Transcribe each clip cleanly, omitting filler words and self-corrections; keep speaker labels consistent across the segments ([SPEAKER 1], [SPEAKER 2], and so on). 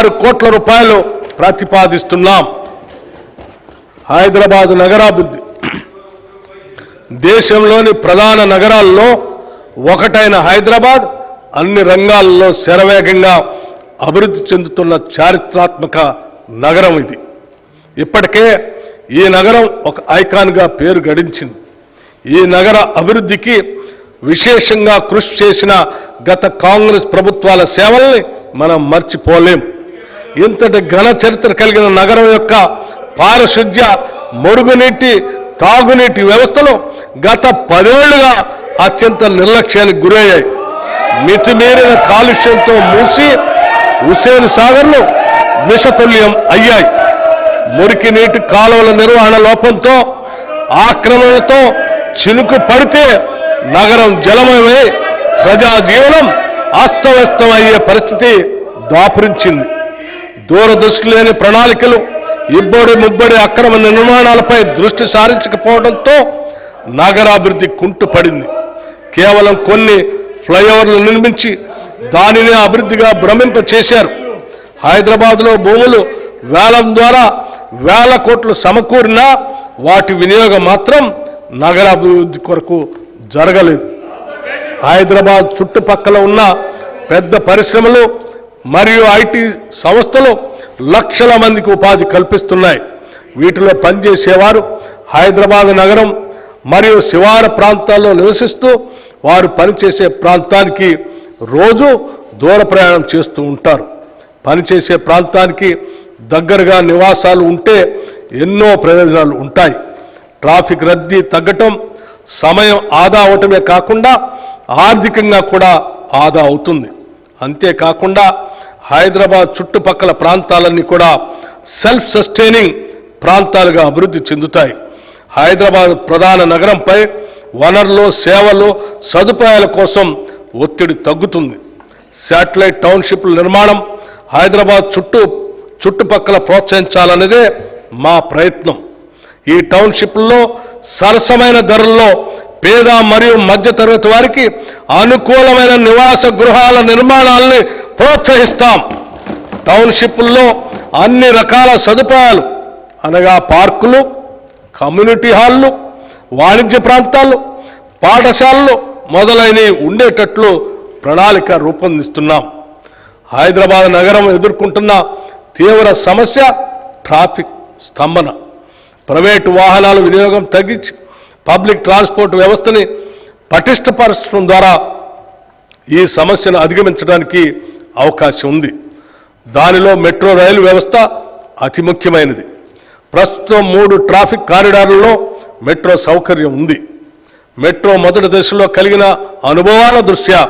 [SPEAKER 1] 6 కోట్ల రూపాయలు ప్రతిపాదిస్తున్నాం. హైదరాబాద్ నగరాభివృద్ధి దేశంలోని ప్రధాన నగరాల్లో ఒకటైన హైదరాబాద్ అన్ని రంగాల్లో శరవేగంగా అభివృద్ధి చెందుతున్న చారిత్రాత్మక నగరం ఇది. ఇప్పటికే ఈ నగరం ఒక ఐకాన్గా పేరు గడించింది. ఈ నగర అభివృద్ధికి విశేషంగా కృషి చేసిన గత కాంగ్రెస్ ప్రభుత్వాల సేవల్ని మనం మర్చిపోలేం. ఇంతటి ఘన చరిత్ర కలిగిన నగరం యొక్క పారిశుధ్య, మురుగునీటి, తాగునీటి వ్యవస్థలు గత 10 ఏళ్లుగా అత్యంత నిర్లక్ష్యానికి గురయ్యాయి. మితిమీరిన కాలుష్యంతో మూసి హుస్సేన్ సాగర్లు విషతుల్యం అయ్యాయి. మురికి నీటి కాలువల నిర్వహణ లోపంతో, ఆక్రమణలతో చినుకు పడితే నగరం జలమయమై ప్రజా జీవనం అస్తవ్యస్తమయ్యే పరిస్థితి దాపురించింది. దూరదృష్టి లేని ప్రణాళికలు, ఇబ్బడి ముబ్బడి అక్రమ నిర్మాణాలపై దృష్టి సారించకపోవడంతో నగరాభివృద్ధి కుంటుపడింది. కేవలం కొన్ని ఫ్లైఓవర్లు నిర్మించి దానిని అభివృద్ధిగా భ్రమింప చేశారు. హైదరాబాద్లో భూములు వేలం ద్వారా వేల కోట్లు సమకూరినా వాటి వినియోగం మాత్రం నగరాభివృద్ధి కొరకు జరగలేదు. హైదరాబాద్ చుట్టుపక్కల ఉన్న పెద్ద పరిశ్రమలు మరియు ఐటీ సంస్థలు లక్షల మందికి ఉపాధి కల్పిస్తున్నాయి. వీటిలో పనిచేసేవారు హైదరాబాద్ నగరం మరియు శివారు ప్రాంతాల్లో నివసిస్తూ వారు పనిచేసే ప్రాంతానికి రోజు దూర ప్రయాణం చేస్తూ ఉంటారు. పనిచేసే ప్రాంతానికి దగ్గరగా నివాసాలు ఉంటే ఎన్నో ప్రయోజనాలు ఉంటాయి. ట్రాఫిక్ రద్దీ తగ్గటం, సమయం ఆదా అవటమే కాకుండా ఆర్థికంగా కూడా ఆదా అవుతుంది. అంతేకాకుండా హైదరాబాద్ చుట్టుపక్కల ప్రాంతాలన్నీ కూడా సెల్ఫ్ సస్టైనింగ్ ప్రాంతాలుగా అభివృద్ధి చెందుతాయి. హైదరాబాద్ ప్రధాన నగరంపై వనరులు, సేవలు, సదుపాయాల కోసం ఒత్తిడి తగ్గుతుంది. శాటిలైట్ టౌన్షిప్ల నిర్మాణం హైదరాబాద్ చుట్టుపక్కల ప్రోత్సహించాలనేదే మా ప్రయత్నం. ఈ టౌన్షిప్లలో సరసమైన ధరల్లో పేద మరియు మధ్యతరగతి వారికి అనుకూలమైన నివాస గృహాల నిర్మాణాలని ప్రోత్సహిస్తాం. టౌన్షిప్ల్లో అన్ని రకాల సదుపాయాలు అనగా పార్కులు, కమ్యూనిటీ హాళ్ళు, వాణిజ్య ప్రాంతాలు, పాఠశాలలు మొదలైనవి ఉండేటట్లు ప్రణాళిక రూపొందిస్తున్నాం. హైదరాబాద్ నగరం ఎదుర్కొంటున్న తీవ్ర సమస్య ట్రాఫిక్ స్తంభన. ప్రైవేటు వాహనాల వినియోగం తగ్గించి పబ్లిక్ ట్రాన్స్పోర్ట్ వ్యవస్థని పటిష్టపరచడం ద్వారా ఈ సమస్యను అధిగమించడానికి అవకాశం ఉంది. దానిలో మెట్రో రైలు వ్యవస్థ అతి ముఖ్యమైనది. ప్రస్తుతం 3 ట్రాఫిక్ కారిడార్లలో మెట్రో సౌకర్యం ఉంది. మెట్రో మొదటి దశలో కలిగిన అనుభవాల దృష్ట్యా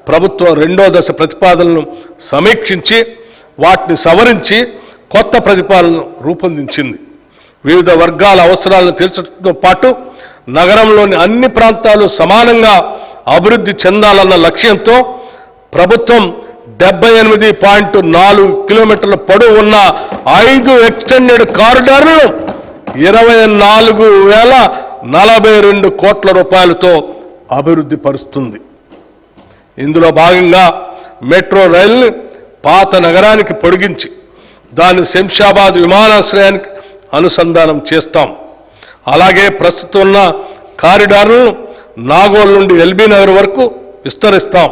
[SPEAKER 1] ప్రభుత్వం 2వ దశ ప్రతిపాదనలను సమీక్షించి వాటిని సవరించి కొత్త ప్రతిపాదనను రూపొందించింది. వివిధ వర్గాల అవసరాలను తీర్చడంతో పాటు నగరంలోని అన్ని ప్రాంతాలు సమానంగా అభివృద్ధి చెందాలన్న లక్ష్యంతో ప్రభుత్వం 78.4 కిలోమీటర్ల పొడవు ఉన్న 5 ఎక్స్టెండెడ్ కారిడార్లను 24,042 కోట్ల రూపాయలతో అభివృద్ధి పరుస్తుంది. ఇందులో భాగంగా మెట్రో రైలుని పాత నగరానికి పొడిగించి దాన్ని శంషాబాద్ విమానాశ్రయానికి అనుసంధానం చేస్తాం. అలాగే ప్రస్తుతం ఉన్న కారిడార్లను నాగోల్ నుండి ఎల్బీ నగర్ వరకు విస్తరిస్తాం.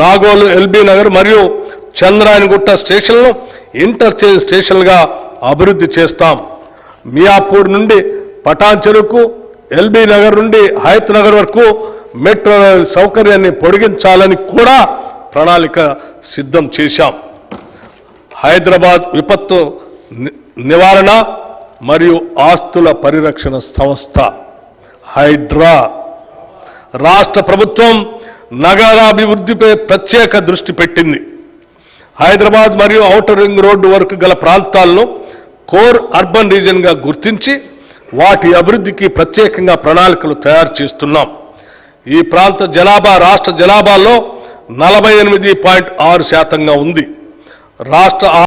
[SPEAKER 1] నాగోల్, ఎల్బీ నగర్ మరియు చంద్రాయణగుట్ట స్టేషన్లను ఇంటర్చేంజ్ స్టేషన్లుగా అభివృద్ధి చేస్తాం. మియాపూర్ నుండి పటాన్ చెరువుకు, ఎల్బీ నగర్ నుండి హయత్ నగర్ వరకు మెట్రో రైలు సౌకర్యాన్ని పొడిగించాలని కూడా ప్రణాళిక సిద్ధం చేశాం. హైదరాబాద్ విపత్తు నివారణ మరియు ఆస్తుల పరిరక్షణ సంస్థ హైడ్రా రాష్ట్ర ప్రభుత్వం నగరాభివృద్ధిపై ప్రత్యేక దృష్టి పెట్టింది. హైదరాబాద్ మరియు ఔటర్ రింగ్ రోడ్డు వరకు గల ప్రాంతాలను కోర్ అర్బన్ రీజియన్గా గుర్తించి వాటి అభివృద్ధికి ప్రత్యేకంగా ప్రణాళికలు తయారు చేస్తున్నాం. ఈ ప్రాంత జనాభా రాష్ట్ర జనాభాలో 48.6% ఉంది. రాష్ట్ర